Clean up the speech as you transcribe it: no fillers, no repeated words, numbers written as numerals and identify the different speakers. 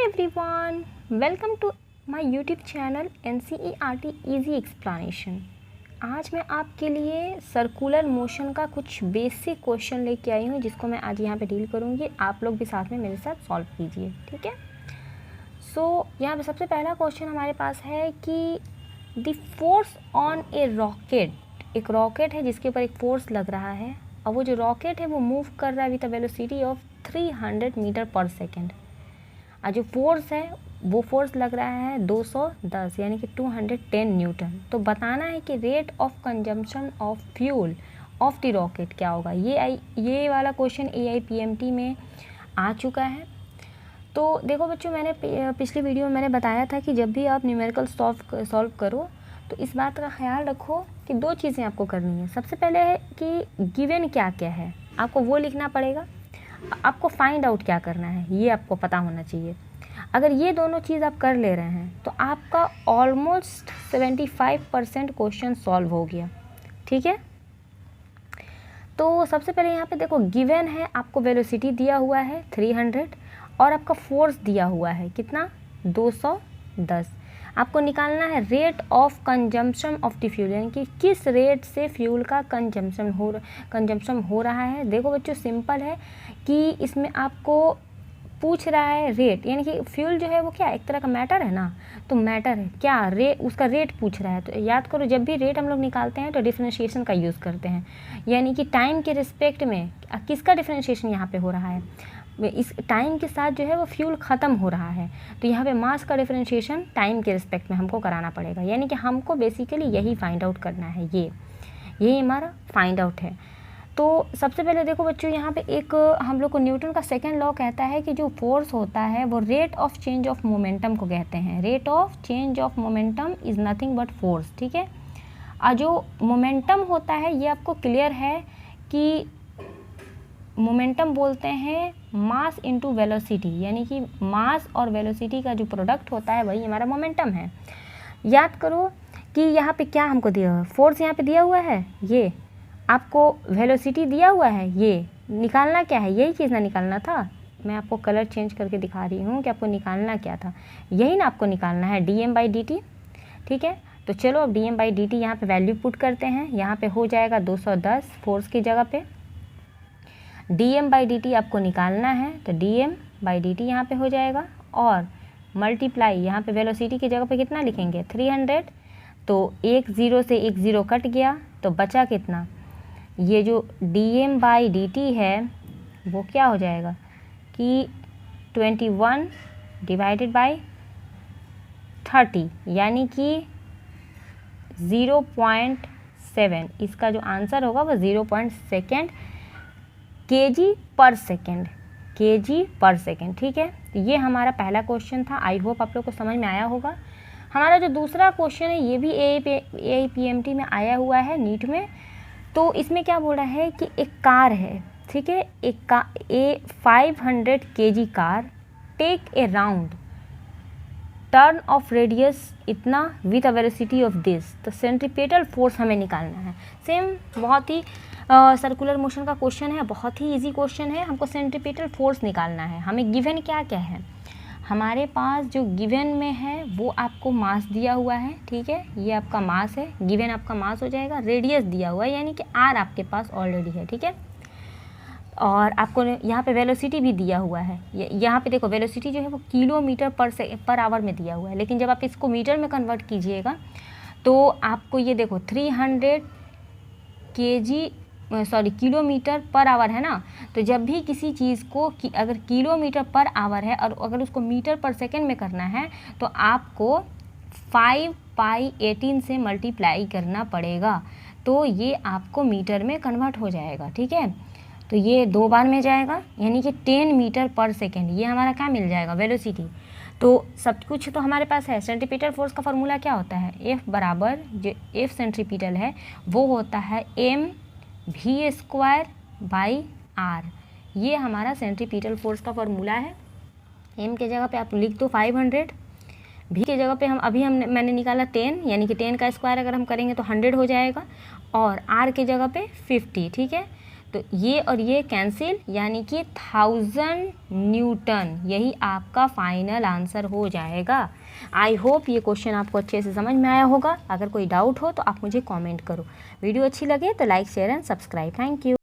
Speaker 1: everyone, welcome to my YouTube channel NCERT Easy Explanation। आज मैं आपके लिए सर्कुलर मोशन का कुछ बेसिक क्वेश्चन लेके आई हूँ जिसको मैं आज यहाँ पे डील करूँगी। आप लोग भी साथ में मेरे साथ सॉल्व कीजिए, ठीक है। यहाँ पे सबसे पहला क्वेश्चन हमारे पास है कि the force on A rocket, एक रॉकेट है जिसके ऊपर एक फोर्स लग रहा है और वो जो रॉकेट है वो मूव कर रहा है with a velocity of 300 metre per second. और जो फोर्स है वो फोर्स लग रहा है 210 यानी कि 210 न्यूटन। तो बताना है कि rate of consumption of fuel of the rocket क्या होगा। ये वाला क्वेश्चन AIPMT में आ चुका है। तो देखो बच्चों, मैंने पिछली वीडियो में मैंने बताया था कि जब भी आप न्यूमेरिकल सॉल्व करो तो इस बात का ख्याल रखो कि दो चीज़ें आपको करनी है। सबसे पहले है कि गिवन क्या क्या है, आपको वो लिखना पड़ेगा। आपको फाइंड आउट क्या करना है ये आपको पता होना चाहिए। अगर ये दोनों चीज़ आप कर ले रहे हैं तो आपका ऑलमोस्ट 75% क्वेश्चन सॉल्व हो गया, ठीक है। तो सबसे पहले यहाँ पे देखो गिवन है, आपको वेलोसिटी दिया हुआ है 300 और आपका फोर्स दिया हुआ है कितना 210। आपको निकालना है rate of consumption of the fuel, यानी कि किस रेट से फ्यूल का कंजम्पशन हो रहा है। देखो बच्चों, सिंपल है कि इसमें आपको पूछ रहा है रेट, यानी कि फ्यूल जो है वो क्या एक तरह का मैटर है ना, तो मैटर है क्या उसका रेट पूछ रहा है। तो याद करो, जब भी रेट हम लोग निकालते हैं तो डिफरेंशिएशन का यूज़ करते हैं, यानी कि टाइम के रिस्पेक्ट में किसका डिफरेंशिएशन यहाँ पे हो रहा है, इस टाइम के साथ जो है वो फ्यूल ख़त्म हो रहा है। तो यहाँ पे मास का डिफरेंशिएशन टाइम के रिस्पेक्ट में हमको कराना पड़ेगा, यानी कि हमको बेसिकली यही फाइंड आउट करना है। यही हमारा फाइंड आउट है। तो सबसे पहले देखो बच्चों, यहाँ पे एक हम लोग को न्यूटन का सेकंड लॉ कहता है कि जो फोर्स होता है वो rate of change of momentum को कहते हैं। Rate of change of momentum is nothing but force, ठीक है। और जो मोमेंटम होता है ये आपको क्लियर है कि मोमेंटम बोलते हैं मास इनटू वेलोसिटी, यानी कि मास और वेलोसिटी का जो प्रोडक्ट होता है वही हमारा मोमेंटम है। याद करो कि यहाँ पे क्या हमको दिया हुआ है, फोर्स यहाँ पे दिया हुआ है, ये आपको वेलोसिटी दिया हुआ है, ये निकालना क्या है, यही चीज़ ना निकालना था। मैं आपको कलर चेंज करके दिखा रही हूँ कि आपको निकालना क्या था, यही ना आपको निकालना है dm/dt, ठीक है। तो चलो अब dm/dt यहाँ पे वैल्यू पुट करते हैं। यहाँ पे हो जाएगा 210 फोर्स की जगह पे, dm/dt आपको निकालना है तो dm/dt यहाँ पे हो जाएगा और मल्टीप्लाई यहाँ पे वेलोसिटी की जगह पे कितना लिखेंगे 300। तो एक ज़ीरो से एक ज़ीरो कट गया तो बचा कितना, ये जो dm/dt है वो क्या हो जाएगा कि 21 डिवाइडेड बाई 30 यानी कि 0.7। इसका जो आंसर होगा वो 0.2 kg पर सेकेंड, ठीक है। तो ये हमारा पहला क्वेश्चन था। आई होप आप लोग को समझ में आया होगा। हमारा जो दूसरा क्वेश्चन है ये भी AIPMT में आया हुआ है, नीट में। तो इसमें क्या बोल रहा है कि एक कार है, ठीक है, एक 500 kg car take a round turn of radius इतना with a velocity of this. तो सेंट्रीपेटल फोर्स हमें निकालना है। सेम बहुत ही सर्कुलर मोशन का क्वेश्चन है, बहुत ही इजी क्वेश्चन है। हमको सेंट्रीपेटल फोर्स निकालना है। हमें गिवन क्या क्या है, हमारे पास जो गिवन में है वो आपको मास दिया हुआ है, ठीक है, ये आपका मास है, गिवन आपका मास हो जाएगा। रेडियस दिया हुआ है यानी कि r आपके पास ऑलरेडी है, ठीक है। और आपको यहाँ पे वेलोसिटी भी दिया हुआ है। यहाँ पे देखो वेलोसिटी जो है वो किलोमीटर पर आवर में दिया हुआ है, लेकिन जब आप इसको मीटर में कन्वर्ट कीजिएगा तो आपको ये देखो 300 किलोमीटर पर आवर है ना। तो जब भी किसी चीज़ को अगर किलोमीटर पर आवर है और अगर उसको मीटर पर सेकेंड में करना है तो आपको 5/18 से मल्टीप्लाई करना पड़ेगा। तो ये आपको मीटर में कन्वर्ट हो जाएगा, ठीक है। तो ये 2 बार में जाएगा यानी कि 10 मीटर पर सेकेंड, ये हमारा क्या मिल जाएगा वेलोसिटी। तो सब कुछ तो हमारे पास है। सेंट्रीपिटल फोर्स का फॉर्मूला क्या होता है, F बराबर जो F सेंट्रीपिटल है वो होता है mv²/r। ये हमारा सेंट्रीपिटल फोर्स का फॉर्मूला है। m के जगह पे आप लिख दो 500, v के जगह पे मैंने निकाला 10, यानी कि 10 का स्क्वायर अगर हम करेंगे तो 100 हो जाएगा, और r के जगह पे 50, ठीक है। तो ये और ये कैंसिल, यानी कि 1000 न्यूटन, यही आपका फाइनल आंसर हो जाएगा। आई होप ये क्वेश्चन आपको अच्छे से समझ में आया होगा। अगर कोई डाउट हो तो आप मुझे कमेंट करो। वीडियो अच्छी लगे तो like share and subscribe. Thank you.